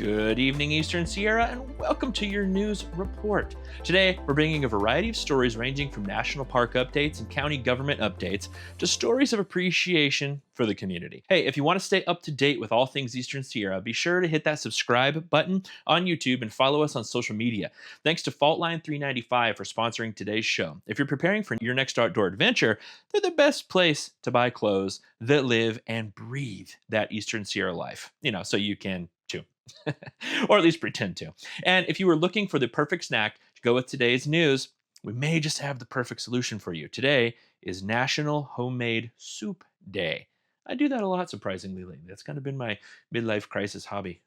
Good evening, Eastern Sierra, and welcome to your news report. Today, we're bringing a variety of stories ranging from national park updates and county government updates to stories of appreciation for the community. Hey, if you want to stay up to date with all things Eastern Sierra, be sure to hit that subscribe button on YouTube and follow us on social media. Thanks to Faultline 395 for sponsoring today's show. If you're preparing for your next outdoor adventure, they're the best place to buy clothes that live and breathe that Eastern Sierra life, so you can too. Or at least pretend to. And if you were looking for the perfect snack to go with today's news, we may just have the perfect solution for you. Today is National Homemade Soup Day. I do that a lot, surprisingly, lately. That's kind of been my midlife crisis hobby.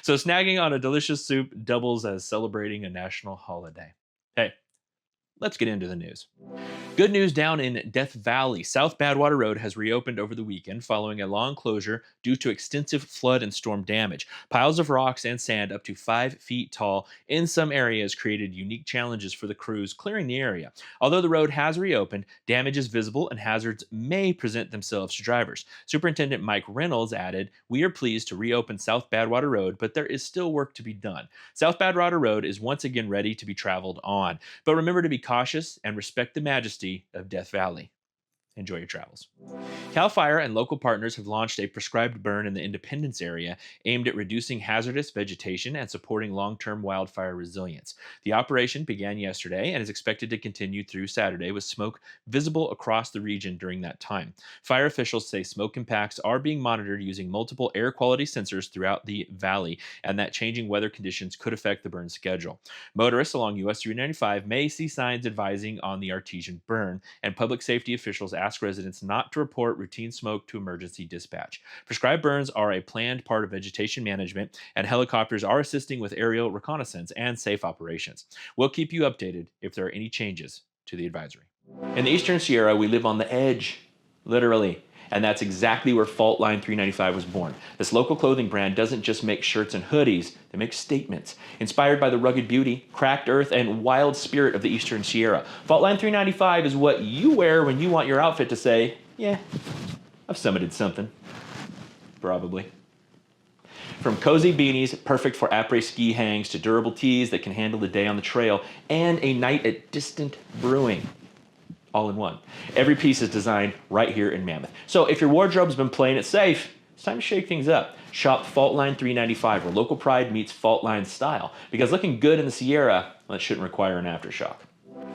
So, snagging on a delicious soup doubles as celebrating a national holiday. Hey, let's get into the news. Good news down in Death Valley. South Badwater Road has reopened over the weekend following a long closure due to extensive flood and storm damage. Piles of rocks and sand up to 5 feet tall in some areas created unique challenges for the crews clearing the area. Although the road has reopened, damage is visible and hazards may present themselves to drivers. Superintendent Mike Reynolds added, "We are pleased to reopen South Badwater Road, but there is still work to be done. South Badwater Road is once again ready to be traveled on. But remember to be cautious and respect the majesty of Death Valley. Enjoy your travels." CAL FIRE and local partners have launched a prescribed burn in the Independence area aimed at reducing hazardous vegetation and supporting long-term wildfire resilience. The operation began yesterday and is expected to continue through Saturday with smoke visible across the region during that time. Fire officials say smoke impacts are being monitored using multiple air quality sensors throughout the valley and that changing weather conditions could affect the burn schedule. Motorists along US 395 may see signs advising on the artesian burn, and public safety officials ask residents not to report routine smoke to emergency dispatch. Prescribed burns are a planned part of vegetation management, and helicopters are assisting with aerial reconnaissance and safe operations. We'll keep you updated if there are any changes to the advisory. In the Eastern Sierra, we live on the edge, literally. And that's exactly where Faultline 395 was born. This local clothing brand doesn't just make shirts and hoodies, they make statements. Inspired by the rugged beauty, cracked earth, and wild spirit of the Eastern Sierra, Faultline 395 is what you wear when you want your outfit to say, "Yeah, I've summited something." Probably. From cozy beanies, perfect for après-ski hangs, to durable tees that can handle the day on the trail, and a night at distant brewing. All in one. Every piece is designed right here in Mammoth. So if your wardrobe's been playing it safe, it's time to shake things up. Shop Faultline 395, where local pride meets Faultline style. Because looking good in the Sierra, well, it shouldn't require an aftershock.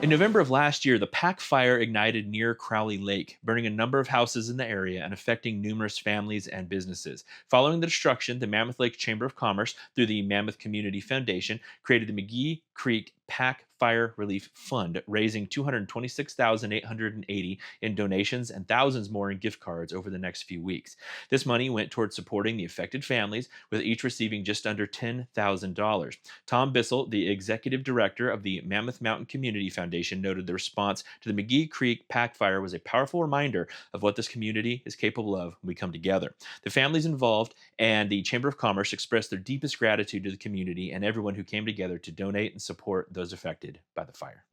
In November of last year, the Pack Fire ignited near Crowley Lake, burning a number of houses in the area and affecting numerous families and businesses. Following the destruction, the Mammoth Lake Chamber of Commerce, through the Mammoth Community Foundation, created the McGee Creek Pack Fire Relief Fund, raising $226,880 in donations and thousands more in gift cards over the next few weeks. This money went towards supporting the affected families, with each receiving just under $10,000. Tom Bissell, the executive director of the Mammoth Mountain Community Foundation, noted the response to the McGee Creek Pack Fire was a powerful reminder of what this community is capable of when we come together. The families involved and the Chamber of Commerce expressed their deepest gratitude to the community and everyone who came together to donate and support those affected by the fire.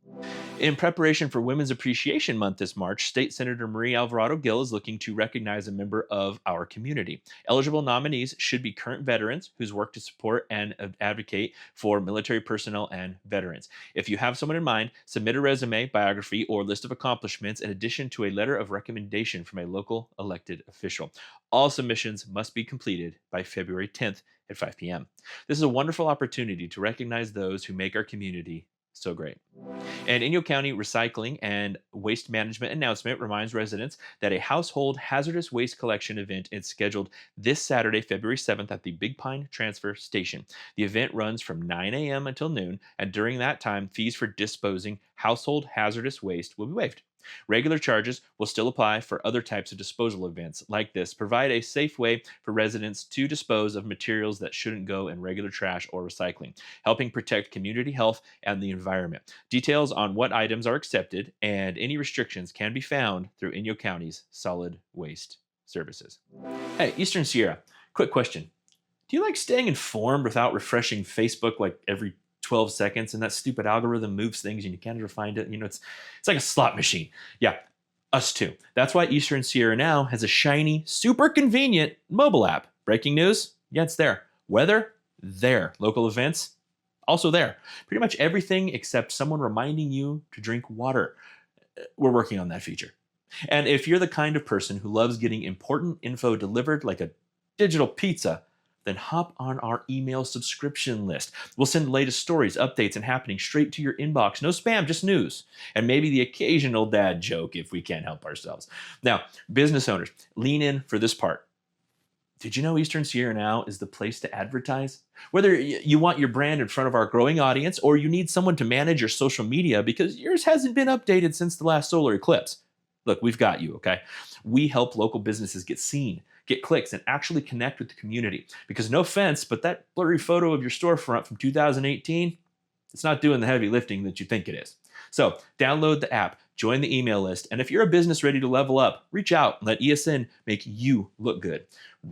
In preparation for Women's Appreciation Month this March, State Senator Marie Alvarado Gill is looking to recognize a member of our community. Eligible nominees should be current veterans whose work to support and advocate for military personnel and veterans. If you have someone in mind, submit a resume, biography, or list of accomplishments in addition to a letter of recommendation from a local elected official. All submissions must be completed by February 10th at 5 p.m. This is a wonderful opportunity to recognize those who make our community so great. An Inyo County Recycling and Waste Management announcement reminds residents that a household hazardous waste collection event is scheduled this Saturday, February 7th at the Big Pine Transfer Station. The event runs from 9 a.m. until noon, and during that time, fees for disposing household hazardous waste will be waived. Regular charges will still apply for other types of disposal events like this. Provide a safe way for residents to dispose of materials that shouldn't go in regular trash or recycling, helping protect community health and the environment. Details on what items are accepted and any restrictions can be found through Inyo County's Solid Waste Services. Hey, Eastern Sierra, quick question. Do you like staying informed without refreshing Facebook like every 12 seconds and that stupid algorithm moves things and you can't ever find it? It's like a slot machine. Yeah, us too. That's why Eastern Sierra now has a shiny, super convenient mobile app. Breaking news? Yeah, it's there. Weather? there. Local events, also there. Pretty much everything except someone reminding you to drink water. We're working on that feature. And if you're the kind of person who loves getting important info delivered like a digital pizza, then hop on our email subscription list. We'll send the latest stories, updates, and happenings straight to your inbox. No spam, just news. And maybe the occasional dad joke if we can't help ourselves. Now, business owners, lean in for this part. Did you know Eastern Sierra Now is the place to advertise? Whether you want your brand in front of our growing audience or you need someone to manage your social media because yours hasn't been updated since the last solar eclipse. Look, we've got you, okay? We help local businesses get seen, get clicks, and actually connect with the community. Because no offense, but that blurry photo of your storefront from 2018, it's not doing the heavy lifting that you think it is. So download the app, join the email list, and if you're a business ready to level up, reach out and let ESN make you look good.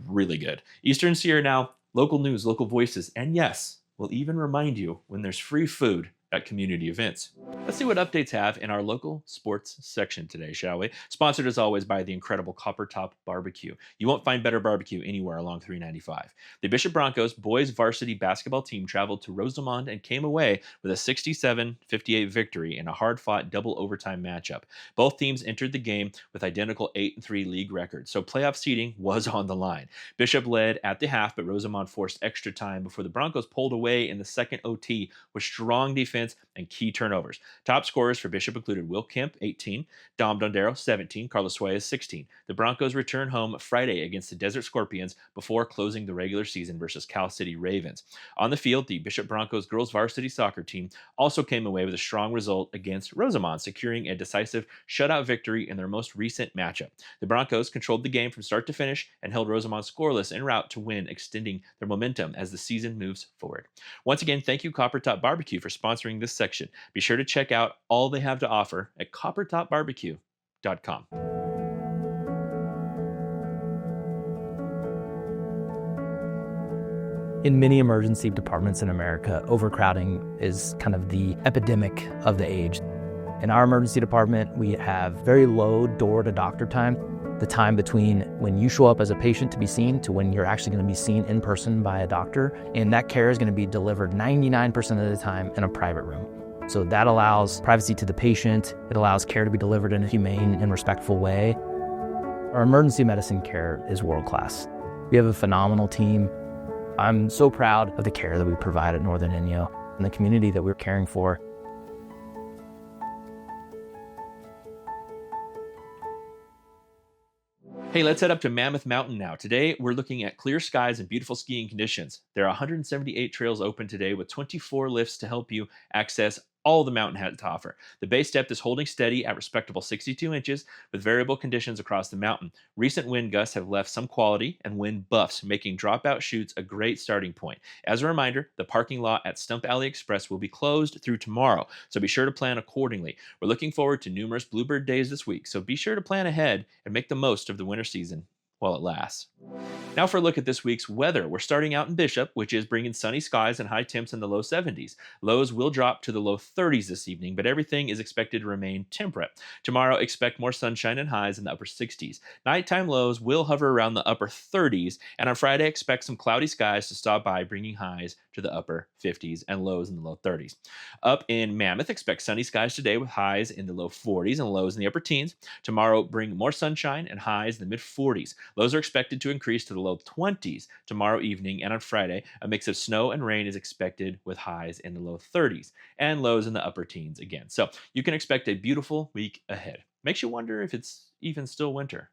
Really good. Eastern Sierra Now, local news, local voices, and yes, we'll even remind you when there's free food at community events. Let's see what updates have in our local sports section today, shall we? Sponsored as always by the incredible Copper Top Barbecue. You won't find better barbecue anywhere along 395. The Bishop Broncos boys varsity basketball team traveled to Rosamond and came away with a 67-58 victory in a hard-fought double overtime matchup. Both teams entered the game with identical 8-3 league records, so playoff seeding was on the line. Bishop led at the half, but Rosamond forced extra time before the Broncos pulled away in the second OT with strong defense and key turnovers. Top scorers for Bishop included Will Kemp, 18, Dom Dondero, 17, Carlos Suarez, 16. The Broncos return home Friday against the Desert Scorpions before closing the regular season versus Cal City Ravens. On the field, the Bishop Broncos girls varsity soccer team also came away with a strong result against Rosamond, securing a decisive shutout victory in their most recent matchup. The Broncos controlled the game from start to finish and held Rosamond scoreless en route to win, extending their momentum as the season moves forward. Once again, thank you Copper Top Barbecue for sponsoring this section. Be sure to check out all they have to offer at coppertopbarbecue.com. In many emergency departments in America, overcrowding is kind of the epidemic of the age. In our emergency department, we have very low door-to-doctor time, the time between when you show up as a patient to be seen to when you're actually going to be seen in person by a doctor. And that care is going to be delivered 99% of the time in a private room. So that allows privacy to the patient. It allows care to be delivered in a humane and respectful way. Our emergency medicine care is world-class. We have a phenomenal team. I'm so proud of the care that we provide at Northern Inyo and the community that we're caring for. Hey, let's head up to Mammoth Mountain now. Today, we're looking at clear skies and beautiful skiing conditions. There are 178 trails open today with 24 lifts to help you access all the mountain has to offer. The base depth is holding steady at respectable 62 inches with variable conditions across the mountain. Recent wind gusts have left some quality and wind buffs, making dropout chutes a great starting point. As a reminder, the parking lot at Stump Alley Express will be closed through tomorrow, so be sure to plan accordingly. We're looking forward to numerous Bluebird days this week, so be sure to plan ahead and make the most of the winter season while it lasts. Now for a look at this week's weather. We're starting out in Bishop, which is bringing sunny skies and high temps in the low 70s. Lows will drop to the low 30s this evening, but everything is expected to remain temperate. Tomorrow, expect more sunshine and highs in the upper 60s. Nighttime lows will hover around the upper 30s, and on Friday, expect some cloudy skies to stop by, bringing highs to the upper 50s and lows in the low 30s. Up in Mammoth, expect sunny skies today with highs in the low 40s and lows in the upper teens. Tomorrow, bring more sunshine and highs in the mid 40s. Lows are expected to increase to the low 20s tomorrow evening, and on Friday, a mix of snow and rain is expected with highs in the low 30s and lows in the upper teens again. So you can expect a beautiful week ahead. Makes you wonder if it's even still winter.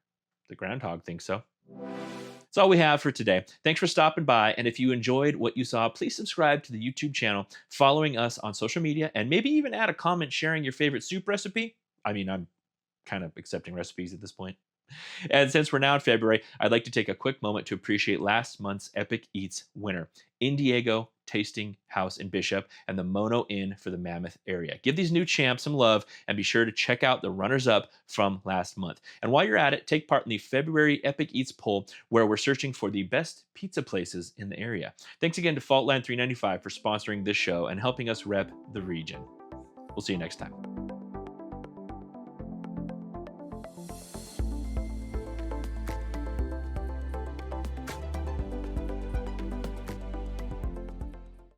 The groundhog thinks so. That's all we have for today. Thanks for stopping by, and if you enjoyed what you saw, please subscribe to the YouTube channel, following us on social media, and maybe even add a comment sharing your favorite soup recipe. I mean, I'm kind of accepting recipes at this point. And since we're now in February, I'd like to take a quick moment to appreciate last month's Epic Eats winner, In Diego Tasting House in Bishop and the Mono Inn for the Mammoth area. Give these new champs some love and be sure to check out the runners-up from last month. And while you're at it, take part in the February Epic Eats poll where we're searching for the best pizza places in the area. Thanks again to Faultline 395 for sponsoring this show and helping us rep the region. We'll see you next time.